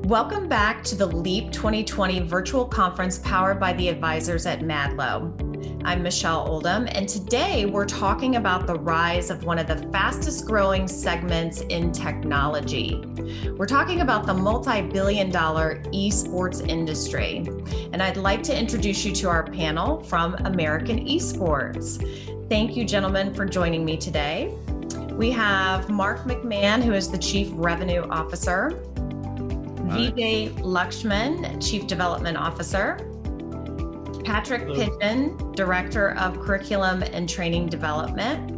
Welcome back to the LEAP 2020 virtual conference powered by the advisors at Mahdlo. I'm Michelle Oldham, and today we're talking about the rise of one of the fastest growing segments in technology. We're talking about the multi-billion-dollar esports industry. And I'd like to introduce you to our panel from American Esports. Thank you, gentlemen, for joining me today. We have Mark McMahon, who is the Chief Revenue Officer, Vijay Lakshman, Chief Development Officer, Patrick Pigeon, Director of Curriculum and Training Development,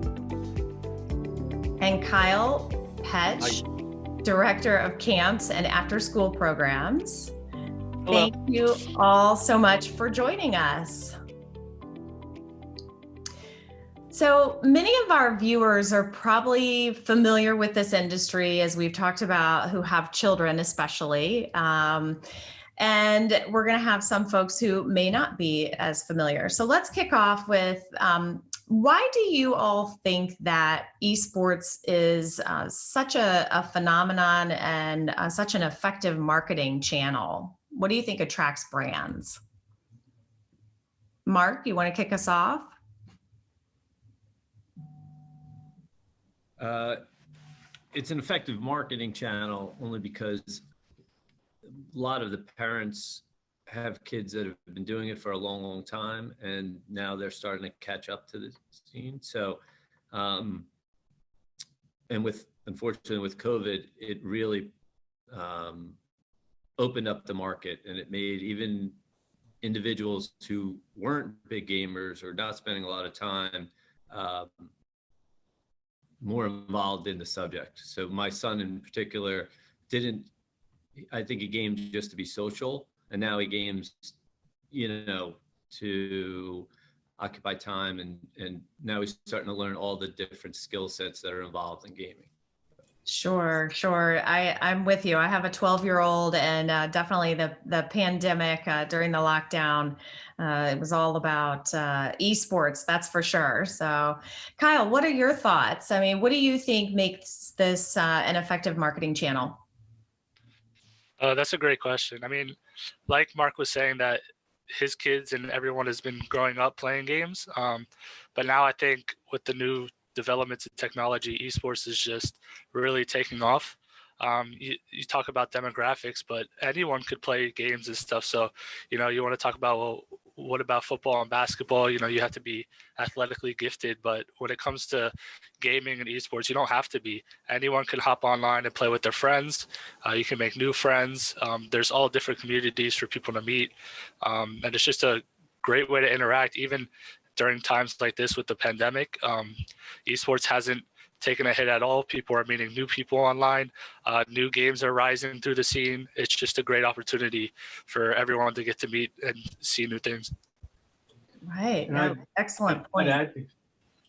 and Kyle Petch, Director of Camps and After School Programs. Hello. Thank you all so much for joining us. So many of our viewers are probably familiar with this industry, as we've talked about, who have children especially. And we're going to have some folks who may not be as familiar. So let's kick off with, why do you all think that esports is such a phenomenon and such an effective marketing channel? What do you think attracts brands? Mark, you want to kick us off? It's an effective marketing channel only because a lot of the parents have kids that have been doing it for a long, long time, and now they're starting to catch up to the scene. So, and unfortunately with COVID, it really opened up the market, and it made even individuals who weren't big gamers or not spending a lot of time more involved in the subject. So my son in particular I think he gamed just to be social, and now he games, to occupy time, and now he's starting to learn all the different skill sets that are involved in gaming. Sure. I'm with you. I have a 12-year-old, and definitely the pandemic during the lockdown, it was all about esports, that's for sure. So Kyle, what are your thoughts? I mean, what do you think makes this an effective marketing channel? That's a great question. I mean, like Mark was saying, that his kids and everyone has been growing up playing games. But now I think with the new developments in technology, esports is just really taking off. You talk about demographics, but anyone could play games and stuff. So, you want to talk about, well, what about football and basketball? You have to be athletically gifted, but when it comes to gaming and esports, you don't have to be. Anyone can hop online and play with their friends. You can make new friends. There's all different communities for people to meet. And it's just a great way to interact, even during times like this with the pandemic. Esports hasn't taken a hit at all. People are meeting new people online. New games are rising through the scene. It's just a great opportunity for everyone to get to meet and see new things. Right. Excellent point. I'd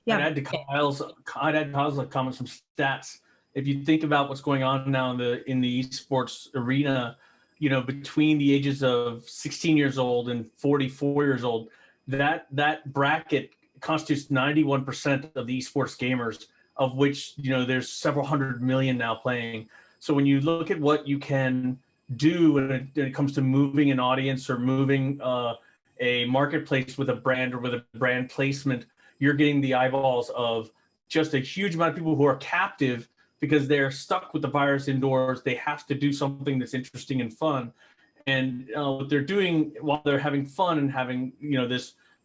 add to Kyle's comments some stats. If you think about what's going on now in the esports arena, between the ages of 16 years old and 44 years old, that bracket constitutes 91% of the esports gamers, of which there's several hundred million now playing. So when you look at what you can do when it comes to moving an audience or moving a marketplace with a brand or with a brand placement, you're getting the eyeballs of just a huge amount of people who are captive because they're stuck with the virus indoors. They have to do something that's interesting and fun. And what they're doing while they're having fun and having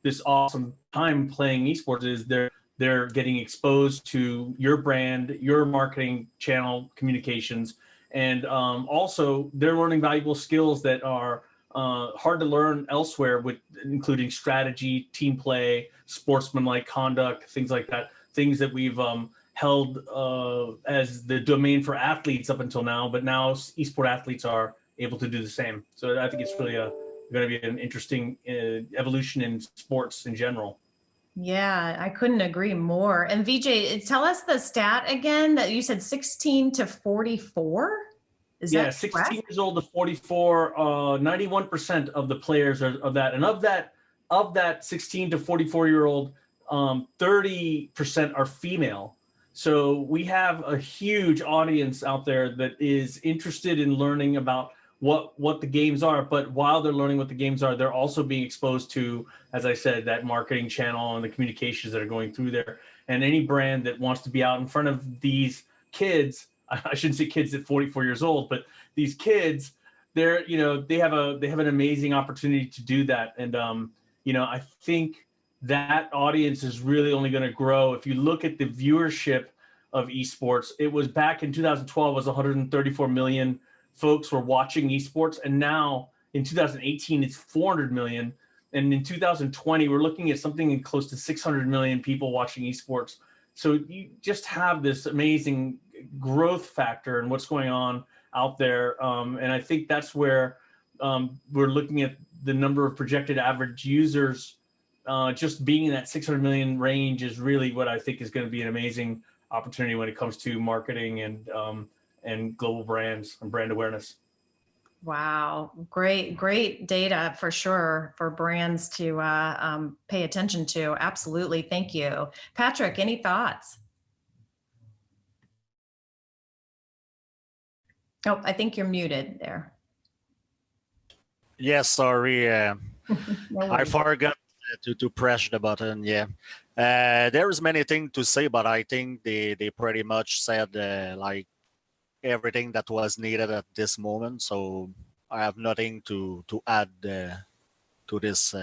this awesome time playing esports is they're getting exposed to your brand, your marketing channel communications, and also they're learning valuable skills that are hard to learn elsewhere, including strategy, team play, sportsmanlike conduct, things like that, things that we've held as the domain for athletes up until now, but now esport athletes are able to do the same. So I think it's really going to be an interesting evolution in sports in general. Yeah, I couldn't agree more. And Vijay, tell us the stat again that you said 16 to 44? Is that 16 years old to 44, 91% of the players are of that. And of that 16 to 44-year-old, 30% are female. So we have a huge audience out there that is interested in learning about what the games are. But while they're learning what the games are, they're also being exposed to, as I said, that marketing channel and the communications that are going through there. And any brand that wants to be out in front of these kids, I shouldn't say kids at 44 years old, but these kids, they're, they have an amazing opportunity to do that. And, I think that audience is really only going to grow. If you look at the viewership of esports, it was back in 2012 was 134 million folks were watching esports, and now in 2018 it's 400 million, and in 2020 we're looking at something close to 600 million people watching esports. So you just have this amazing growth factor and what's going on out there, and I think that's where we're looking at the number of projected average users just being in that 600 million range is really what I think is going to be an amazing opportunity when it comes to marketing and global brands and brand awareness. Wow. Great data for sure for brands to pay attention to. Absolutely. Thank you. Patrick, any thoughts? Oh, I think you're muted there. Yes, sorry. No I forgot to press the button. Yeah. There is many things to say, but I think they pretty much said like everything that was needed at this moment. So I have nothing to add to this.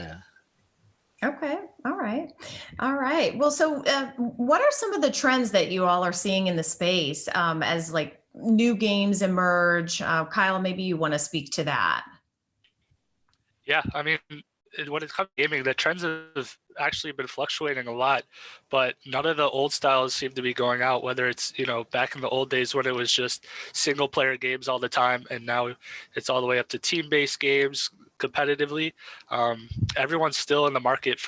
Okay. All right. Well, so what are some of the trends that you all are seeing in the space as like new games emerge? Kyle, maybe you want to speak to that. Yeah, I mean, when it comes to gaming, the trends have actually been fluctuating a lot, but none of the old styles seem to be going out, whether it's, back in the old days when it was just single player games all the time, and now it's all the way up to team-based games competitively. Everyone's still in the market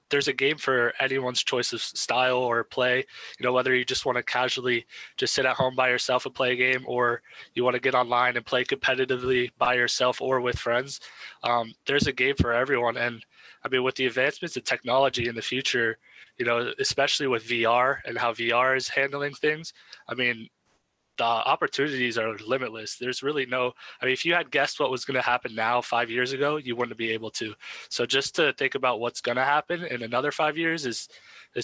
there's a game for anyone's choice of style or play, whether you just want to casually just sit at home by yourself and play a game, or you want to get online and play competitively by yourself or with friends. There's a game for everyone. And I mean, with the advancements in technology in the future, especially with VR and how VR is handling things, I mean, the opportunities are limitless. There's really if you had guessed what was going to happen now 5 years ago, you wouldn't be able to. So just to think about what's going to happen in another 5 years is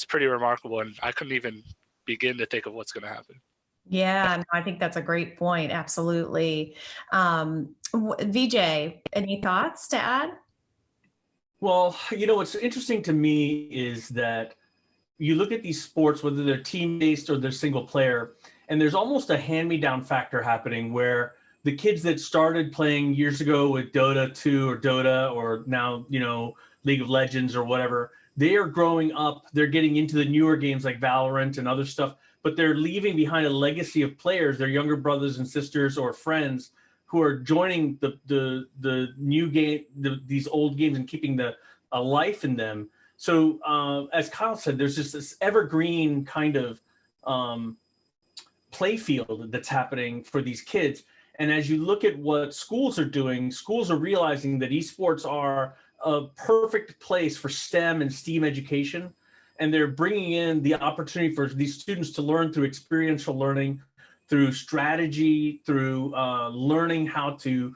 pretty remarkable. And I couldn't even begin to think of what's going to happen. Yeah, no, I think that's a great point. Absolutely. VJ, any thoughts to add? Well, what's interesting to me is that you look at these sports, whether they're team-based or they're single player, and there's almost a hand-me-down factor happening where the kids that started playing years ago with Dota 2 or Dota or now, League of Legends or whatever, they are growing up, they're getting into the newer games like Valorant and other stuff, but they're leaving behind a legacy of players, their younger brothers and sisters or friends who are joining the new game, these old games, and keeping a life in them. So as Kyle said, there's just this evergreen kind of play field that's happening for these kids. And as you look at what schools are doing, schools are realizing that esports are a perfect place for STEM and STEAM education. And they're bringing in the opportunity for these students to learn through experiential learning, through strategy, through learning how to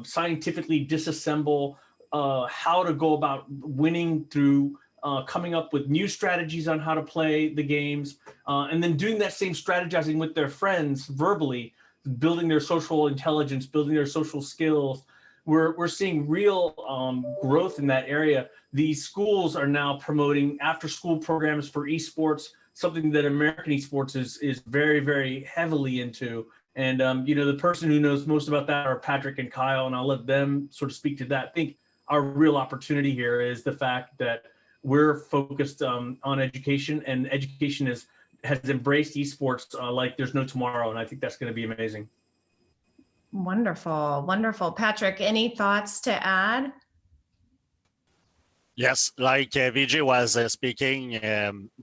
scientifically disassemble, how to go about winning through coming up with new strategies on how to play the games, and then doing that same strategizing with their friends verbally, building their social intelligence, building their social skills. We're seeing real growth in that area. These schools are now promoting after-school programs for esports, something that American esports is very, very heavily into. And the person who knows most about that are Patrick and Kyle, and I'll let them sort of speak to that. I think our real opportunity here is the fact that we're focused on education, and education has embraced esports like there's no tomorrow, and I think that's going to be amazing. Wonderful. Patrick, any thoughts to add? Yes, like VJ was speaking,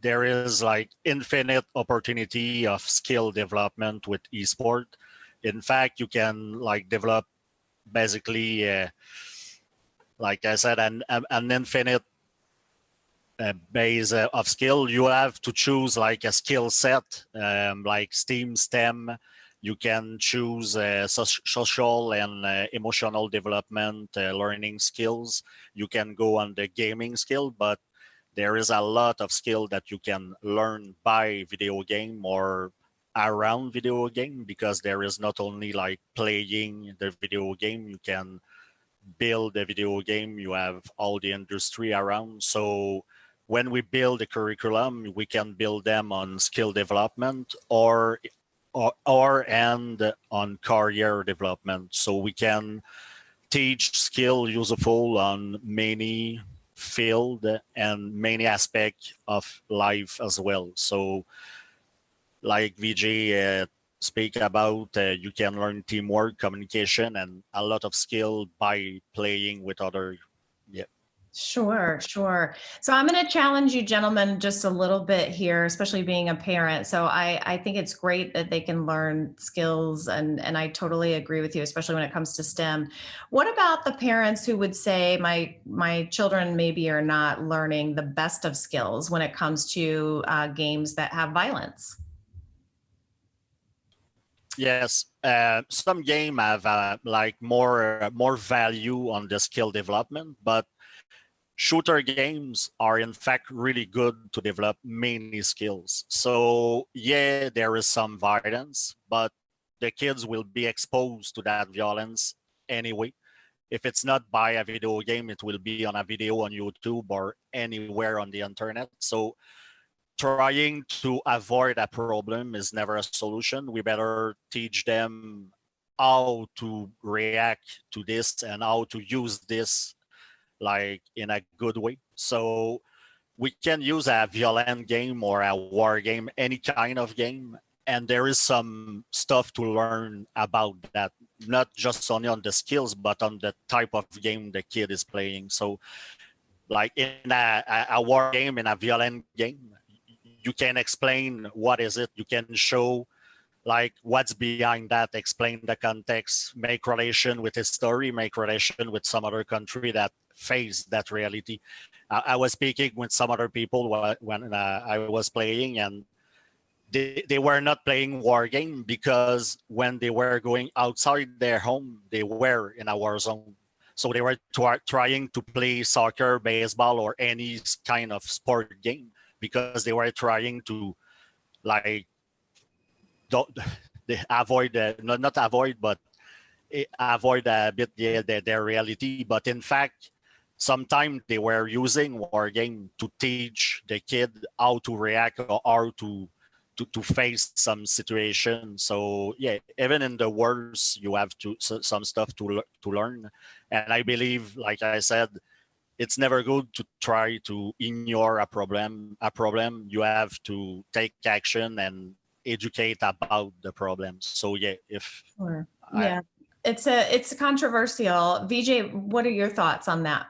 there is like infinite opportunity of skill development with esport. In fact, you can like develop basically, like I said, an infinite base of skill. You have to choose like a skill set, like STEAM, STEM. You can choose social and emotional development, learning skills. You can go on the gaming skill, but there is a lot of skill that you can learn by video game or around video game, because there is not only like playing the video game, you can build a video game, you have all the industry around. So when we build a curriculum, we can build them on skill development or and on career development. So we can teach skill useful on many field and many aspects of life as well. So like VJ speak about, you can learn teamwork, communication, and a lot of skill by playing with other. Yeah. Sure, sure. So I'm going to challenge you gentlemen just a little bit here, especially being a parent. So I think it's great that they can learn skills, and I totally agree with you, especially when it comes to STEM. What about the parents who would say my children maybe are not learning the best of skills when it comes to games that have violence? Yes, some game have like more value on the skill development, but shooter games are in fact really good to develop many skills. So yeah, there is some violence, but the kids will be exposed to that violence anyway. If it's not by a video game, it will be on a video on YouTube or anywhere on the internet. So trying to avoid a problem is never a solution. We better teach them how to react to this and how to use this like in a good way. So we can use a violent game or a war game, any kind of game, and there is some stuff to learn about that, not just only on the skills, but on the type of game the kid is playing. So like in a war game, in a violent game, you can explain what is it, you can show like what's behind that, explain the context, make relation with history, make relation with some other country that face that reality. I was speaking with some other people when I was playing, and they were not playing war game because when they were going outside their home, they were in a war zone. So they were trying to play soccer, baseball, or any kind of sport game because they were trying to like they avoid not avoid, but avoid a bit their reality. But in fact, sometimes they were using war game to teach the kid how to react or to face some situation. So yeah, even in the worst, you have some stuff to learn. And I believe, like I said, it's never good to try to ignore a problem. You have to take action and educate about the problem. So yeah, if sure. Yeah, it's controversial. VJ, what are your thoughts on that?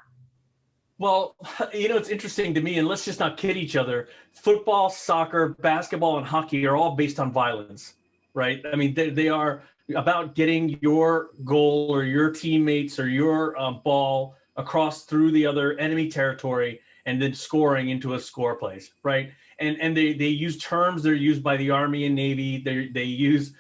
Well, it's interesting to me, and let's just not kid each other. Football, soccer, basketball, and hockey are all based on violence, right? I mean, they are about getting your goal or your teammates or your ball across through the other enemy territory and then scoring into a score place, right? And they use terms that are used by the Army and Navy. They use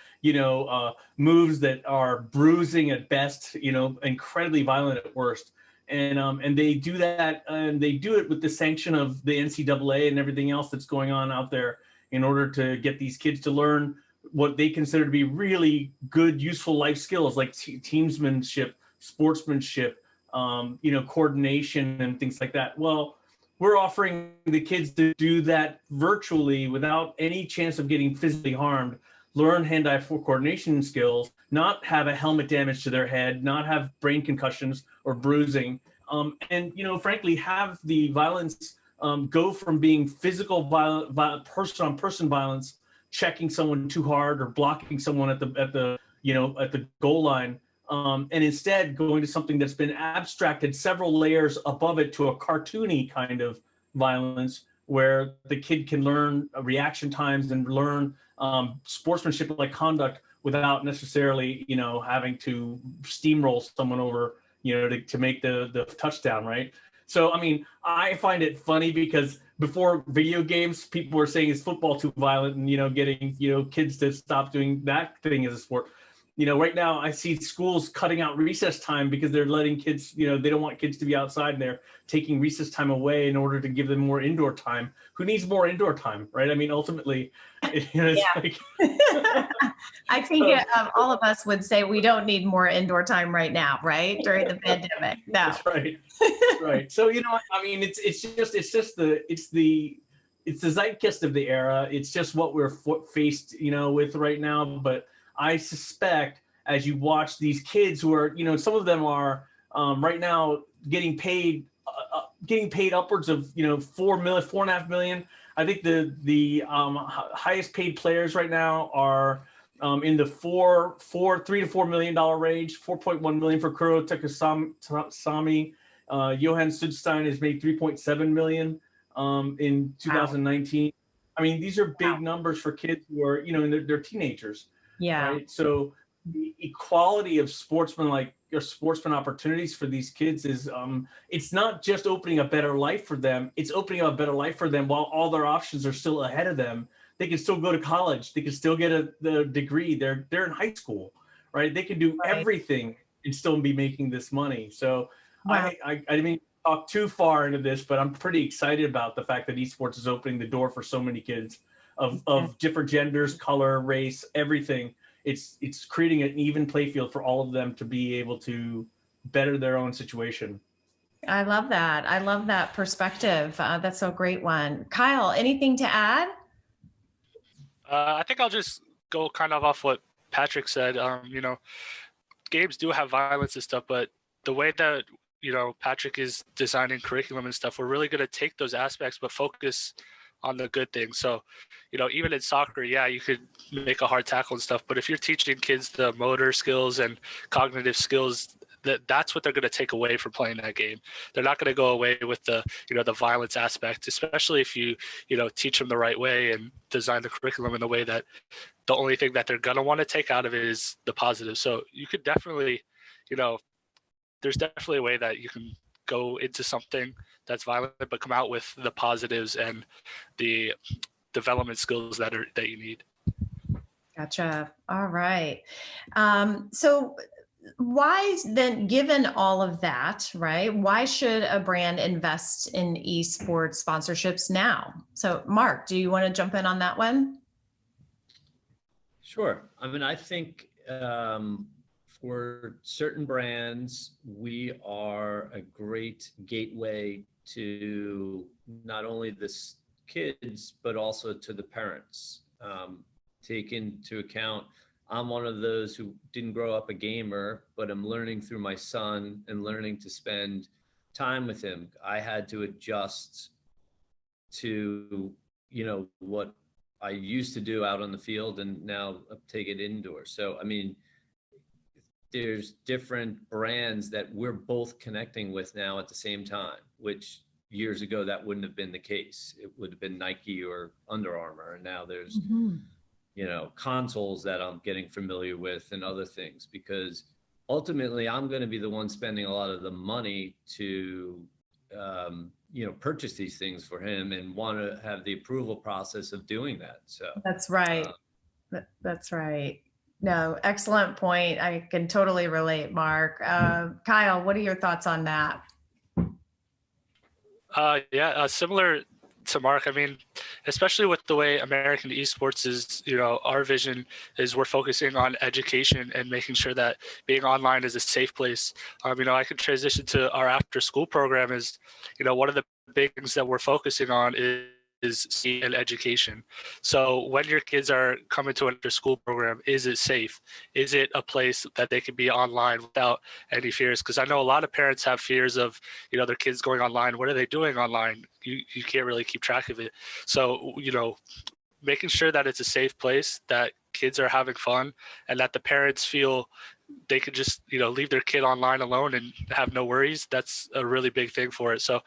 moves that are bruising at best, incredibly violent at worst. And they do that, and they do it with the sanction of the NCAA and everything else that's going on out there in order to get these kids to learn what they consider to be really good, useful life skills like teamsmanship, sportsmanship, coordination, and things like that. Well, we're offering the kids to do that virtually without any chance of getting physically harmed, learn hand-eye coordination skills, not have a helmet damage to their head, not have brain concussions or bruising, and frankly, have the violence go from being physical person-on-person violence, checking someone too hard or blocking someone at the goal line, and instead going to something that's been abstracted several layers above it to a cartoony kind of violence, where the kid can learn reaction times and learn sportsmanship like conduct without necessarily having to steamroll someone over to make the touchdown, right? So I mean, I find it funny because before video games, people were saying is football too violent, and getting kids to stop doing that thing as a sport. Right now I see schools cutting out recess time because they're letting kids, they don't want kids to be outside, and they're taking recess time away in order to give them more indoor time. Who needs more indoor time, right? I mean, ultimately, it's like I think all of us would say we don't need more indoor time right now, right? During the pandemic. No. That's right. That's right. So, I mean, it's the zeitgeist of the era. It's just what we're faced, with right now. But I suspect as you watch these kids who are, some of them are right now getting paid upwards of, 4.5 million. I think the highest paid players right now are in the $3 to $4 million range. 4.1 million for Kuro Takasami. Johan Sudstein has made 3.7 million in 2019. I mean, these are big numbers for kids who are, they're teenagers. Yeah. Right. So the equality of sportsman opportunities for these kids is it's not just opening a better life for them. It's opening up a better life for them while all their options are still ahead of them. They can still go to college. They can still get the degree. They're in high school, right? They can do everything and still be making this money. So I didn't mean to talk too far into this, but I'm pretty excited about the fact that esports is opening the door for so many kids of different genders, color, race, everything. It's creating an even play field for all of them to be able to better their own situation. I love that. I love that perspective. That's a great one. Kyle, anything to add? I think I'll just go kind of off what Patrick said. Games do have violence and stuff, but the way that, Patrick is designing curriculum and stuff, we're really going to take those aspects, but focus on the good things. So, even in soccer, you could make a hard tackle and stuff, but if you're teaching kids the motor skills and cognitive skills, that's what they're going to take away from playing that game. They're not going to go away with the, the violence aspect, especially if you, teach them the right way and design the curriculum in a way that the only thing that they're going to want to take out of it is the positive. So you could definitely, there's definitely a way that you can go into something that's violent, but come out with the positives and the development skills that you need. Gotcha. All right. So why then, given all of that, right, why should a brand invest in esports sponsorships now? So Mark, do you want to jump in on that one? Sure. I mean, I think for certain brands, we are a great gateway to not only the kids, but also to the parents. Take into account, I'm one of those who didn't grow up a gamer, but I'm learning through my son and learning to spend time with him. I had to adjust to, what I used to do out on the field and now take it indoors. So, I mean, there's different brands that we're both connecting with now at the same time, which years ago that wouldn't have been the case. It would have been Nike or Under Armour, and now there's consoles that I'm getting familiar with and other things, because ultimately I'm going to be the one spending a lot of the money to purchase these things for him and want to have the approval process of doing that. So that's right. That's right. No, excellent point. I can totally relate, Mark. Kyle, what are your thoughts on that? Similar to Mark. I mean, especially with the way American esports is, our vision is we're focusing on education and making sure that being online is a safe place. I could transition to our after school program is, one of the big things that we're focusing on is and education. So when your kids are coming to an after school program, is it safe? Is it a place that they can be online without any fears? Because I know a lot of parents have fears of, their kids going online. What are they doing online? You can't really keep track of it. So, making sure that it's a safe place, that kids are having fun, and that the parents feel they could just, leave their kid online alone and have no worries. That's a really big thing for it. So,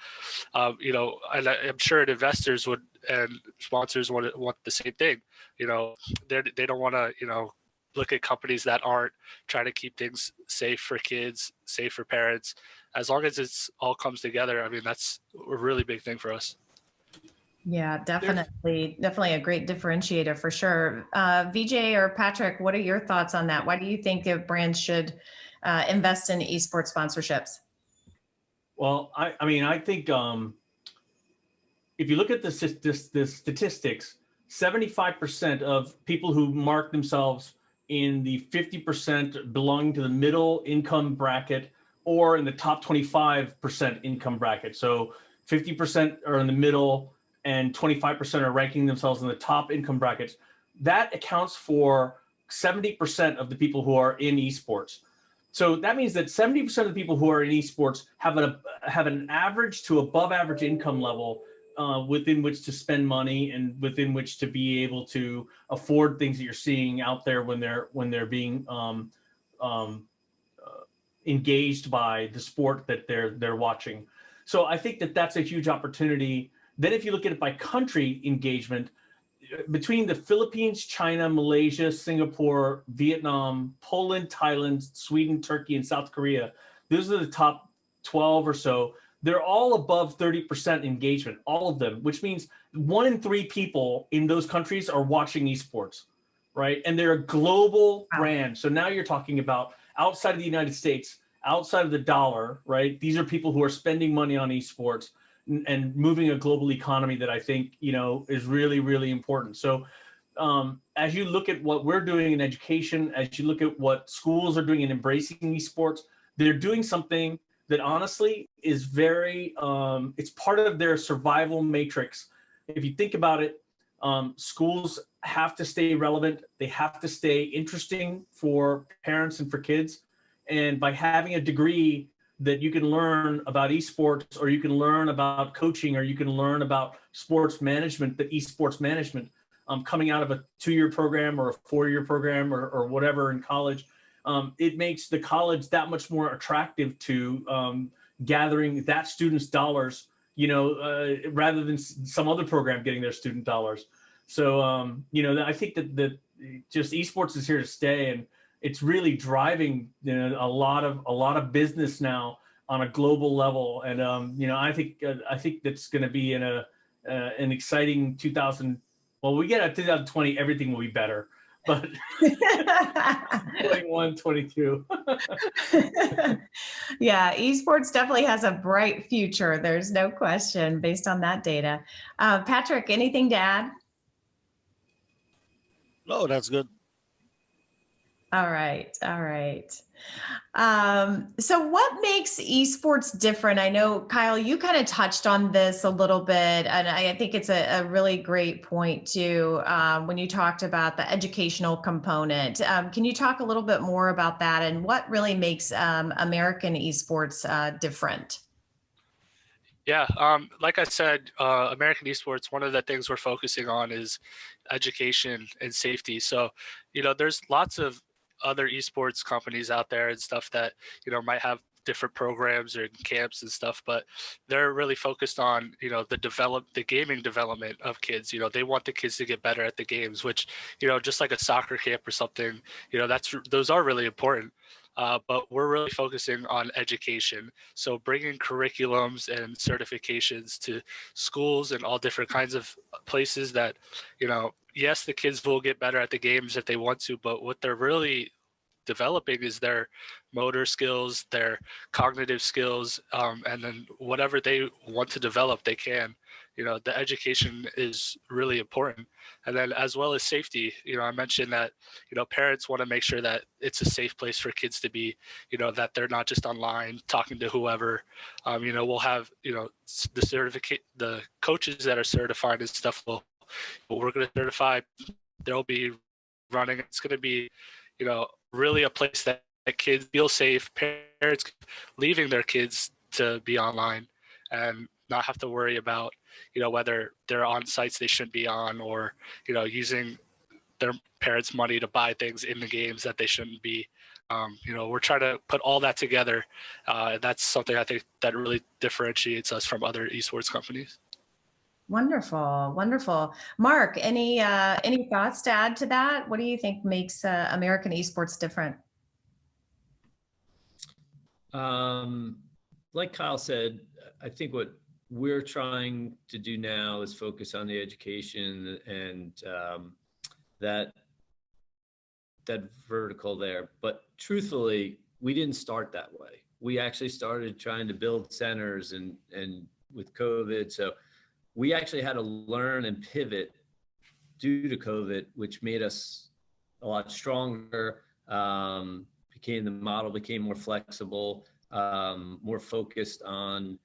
and I'm sure investors would and sponsors want the same thing. They don't want to, look at companies that aren't trying to keep things safe for kids, safe for parents. As long as it's all comes together, I mean, that's a really big thing for us. Yeah, definitely a great differentiator for sure. VJ or Patrick, what are your thoughts on that? Why do you think brands should invest in esports sponsorships? Well, I think if you look at the statistics, 75% of people who mark themselves in the 50% belonging to the middle income bracket or in the top 25% income bracket. So 50% are in the middle and 25% are ranking themselves in the top income brackets. That accounts for 70% of the people who are in esports. So that means that 70% of the people who are in esports have an average to above average income level within which to spend money and within which to be able to afford things that you're seeing out there when they're being engaged by the sport that they're watching. So I think that that's a huge opportunity. Then if you look at it by country engagement, between the Philippines, China, Malaysia, Singapore, Vietnam, Poland, Thailand, Sweden, Turkey, and South Korea, those are the top 12 or so. They're all above 30% engagement, all of them, which means 1 in 3 people in those countries are watching esports, right? And they're a global brand. So now you're talking about outside of the United States, outside of the dollar, right? These are people who are spending money on esports and moving a global economy that I think, is really, really important. So as you look at what we're doing in education, as you look at what schools are doing in embracing esports, they're doing something that honestly is very, it's part of their survival matrix. If you think about it, schools have to stay relevant. They have to stay interesting for parents and for kids. And by having a degree that you can learn about esports, or you can learn about coaching, or you can learn about sports management, the esports management, coming out of a 2-year program or a 4-year program or whatever in college, it makes the college that much more attractive to gathering that student's dollars, rather than some other program getting their student dollars. So, I think that just esports is here to stay, and it's really driving a lot of business now on a global level. And I think that's going to be in an exciting 2000. Well, we get at 2020, everything will be better. But 21, 22. Yeah, esports definitely has a bright future. There's no question based on that data. Patrick, anything to add? No, that's good. All right. So what makes esports different? I know, Kyle, you kind of touched on this a little bit, and I think it's a really great point too, when you talked about the educational component. Can you talk a little bit more about that and what really makes American esports different? Yeah, like I said, American esports, one of the things we're focusing on is education and safety. So, there's lots of other esports companies out there and stuff that, might have different programs or camps and stuff, but they're really focused on, the gaming development of kids. They want the kids to get better at the games, which, just like a soccer camp or something, those are really important. But we're really focusing on education. So bringing curriculums and certifications to schools and all different kinds of places that, yes, the kids will get better at the games if they want to, but what they're really developing is their motor skills, their cognitive skills, and then whatever they want to develop, they can. The education is really important. And then as well as safety, I mentioned that, parents want to make sure that it's a safe place for kids to be, that they're not just online talking to whoever. We'll have, the coaches that are certified and stuff we're going to certify. They'll be running. It's going to be, really a place that kids feel safe, parents leaving their kids to be online and not have to worry about, whether they're on sites they shouldn't be on, or, using their parents' money to buy things in the games that they shouldn't be. We're trying to put all that together. That's something I think that really differentiates us from other esports companies. Wonderful. Mark, any thoughts to add to that? What do you think makes American esports different? Like Kyle said, I think what we're trying to do now is focus on the education and that vertical there. But truthfully, we didn't start that way. We actually started trying to build centers and with COVID. So we actually had to learn and pivot due to COVID, which made us a lot stronger. The model became more flexible, more focused on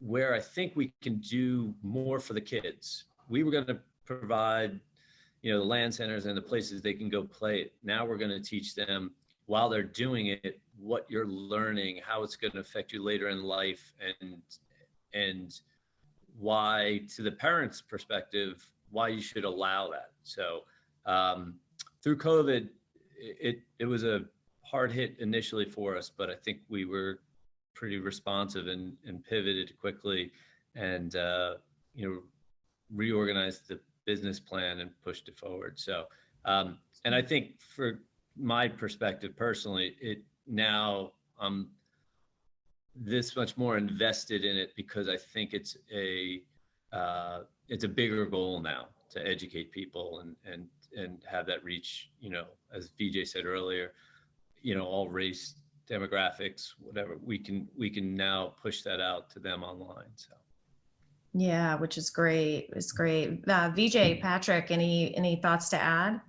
where I think we can do more for the kids. We were going to provide, the LAN centers and the places they can go play it. Now we're going to teach them while they're doing it, what you're learning, how it's going to affect you later in life, and why, to the parents' perspective, why you should allow that. So through COVID, it was a hard hit initially for us, but I think we were pretty responsive and pivoted quickly and reorganized the business plan and pushed it forward. So and I think for my perspective personally, now I'm this much more invested in it because I think it's a bigger goal now to educate people and have that reach, as VJ said earlier, all race, demographics, whatever, we can now push that out to them online. So yeah, which is great. It's great. VJ, Patrick, any thoughts to add?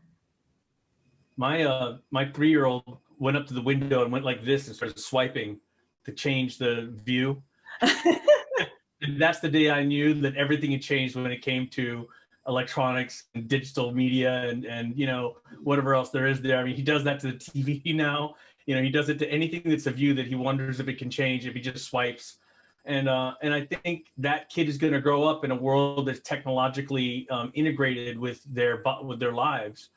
My 3-year-old went up to the window and went like this and started swiping to change the view. And that's the day I knew that everything had changed when it came to electronics and digital media and whatever else there is there. I mean, he does that to the TV now. He does it to anything that's a view that he wonders if it can change if he just swipes. And I think that kid is going to grow up in a world that's technologically integrated with their lives.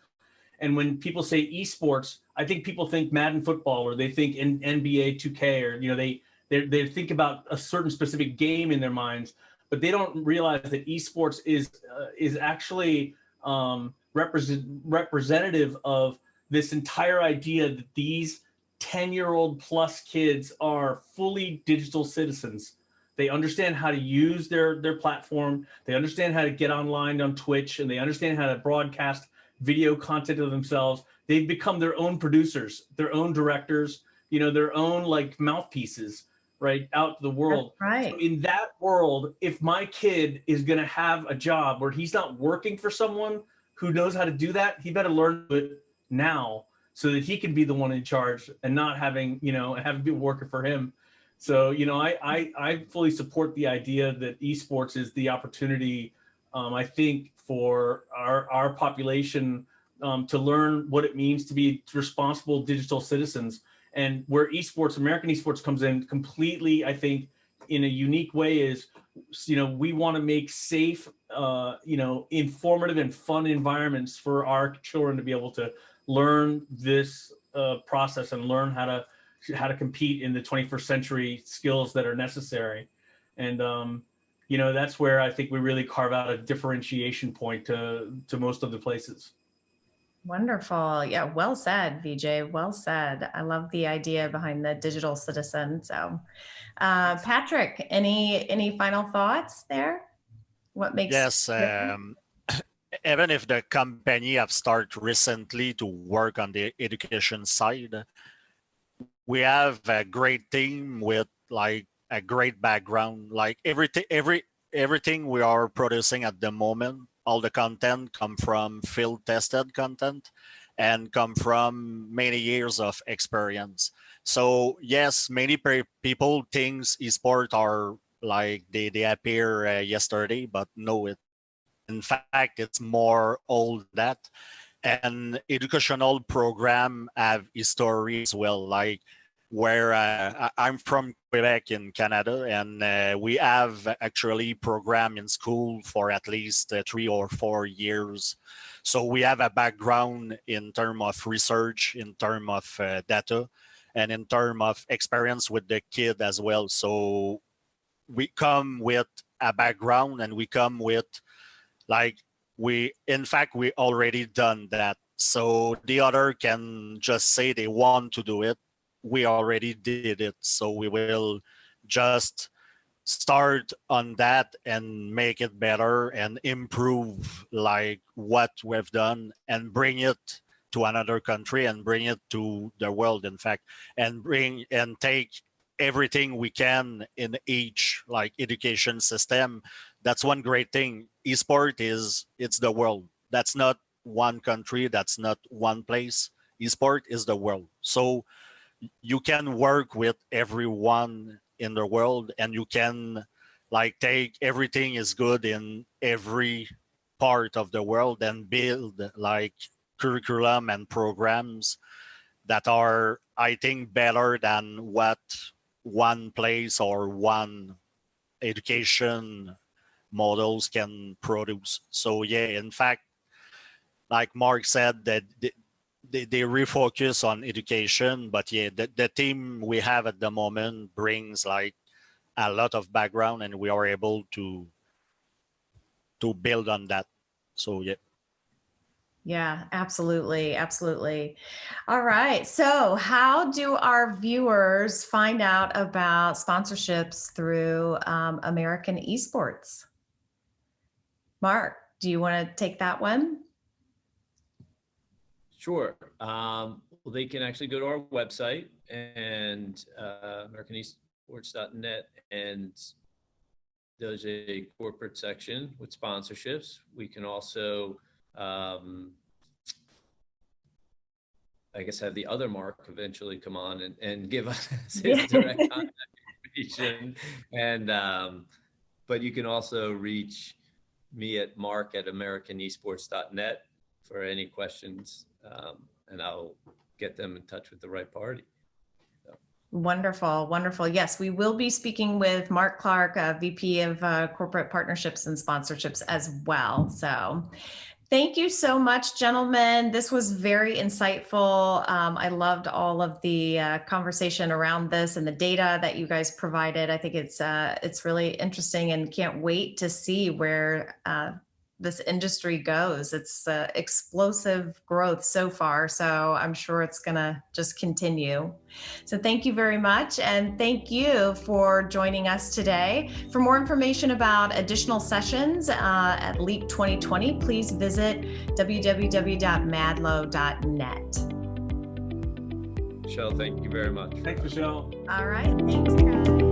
And when people say esports, I think people think Madden football, or they think in NBA 2K, or they think about a certain specific game in their minds, but they don't realize that esports is actually representative of this entire idea that these 10-year-old plus kids are fully digital citizens. They understand how to use their platform. They understand how to get online on Twitch, and they understand how to broadcast video content of themselves. They've become their own producers, their own directors, their own mouthpieces, right, out to the world. That's right. So in that world, if my kid is going to have a job where he's not working for someone who knows how to do that, he better learn it now so that he can be the one in charge and not having people working for him. So, I fully support the idea that esports is the opportunity, I think, for our population to learn what it means to be responsible digital citizens. And where American esports comes in completely, I think, in a unique way is, we want to make safe, informative and fun environments for our children to be able to learn this process and learn how to compete in the 21st century skills that are necessary. And, that's where I think we really carve out a differentiation point to most of the places. Wonderful. Yeah. Well said, VJ. Well said. I love the idea behind the digital citizen. So, Patrick, any final thoughts there? What makes Yes. Even if the company have started recently to work on the education side, we have a great team with a great background. Everything we are producing at the moment, all the content come from field tested content and come from many years of experience. So yes, many people think esports are they appear yesterday, but no, in fact, it's more old than that. And educational program have history as well, where I'm from Quebec in Canada, and we have actually program in school for at least 3 or 4 years. So we have a background in terms of research, in terms of data, and in terms of experience with the kid as well. So we come with a background, and we come with in fact, we already done that. So the other can just say they want to do it. We already did it. So we will just start on that and make it better and improve like what we've done and bring it to another country and bring it to the world, in fact, and bring and take everything we can in each like education system. That's one great thing. Esport it's the world. That's not one country, that's not one place. Esport is the world. So you can work with everyone in the world, and you can like take everything is good in every part of the world and build like curriculum and programs that are, I think, better than what one place or one education models can produce. So yeah, in fact, like Mark said, that they refocus on education, but yeah, the team we have at the moment brings like a lot of background, and we are able to build on that. So yeah. Yeah, absolutely. Absolutely. All right. So how do our viewers find out about sponsorships through American Esports? Mark, do you want to take that one? Sure. Well, they can actually go to our website and americanesports.net, and there's a corporate section with sponsorships. We can also, I guess, have the other Mark eventually come on and give us his direct contact information. And but you can also reach me at mark@americanesports.net for any questions, and I'll get them in touch with the right party. So. Wonderful, wonderful. Yes, we will be speaking with Mark Clark, VP of Corporate Partnerships and Sponsorships as well. So thank you so much, gentlemen. This was very insightful. I loved all of the conversation around this and the data that you guys provided. I think it's really interesting, and can't wait to see where this industry goes. It's explosive growth so far, so I'm sure it's gonna just continue. So thank you very much, and thank you for joining us today. For more information about additional sessions at LEAP 2020, please visit www.mahdlo.net. Michelle, thank you very much. Thanks, Michelle. All right, thanks, guys.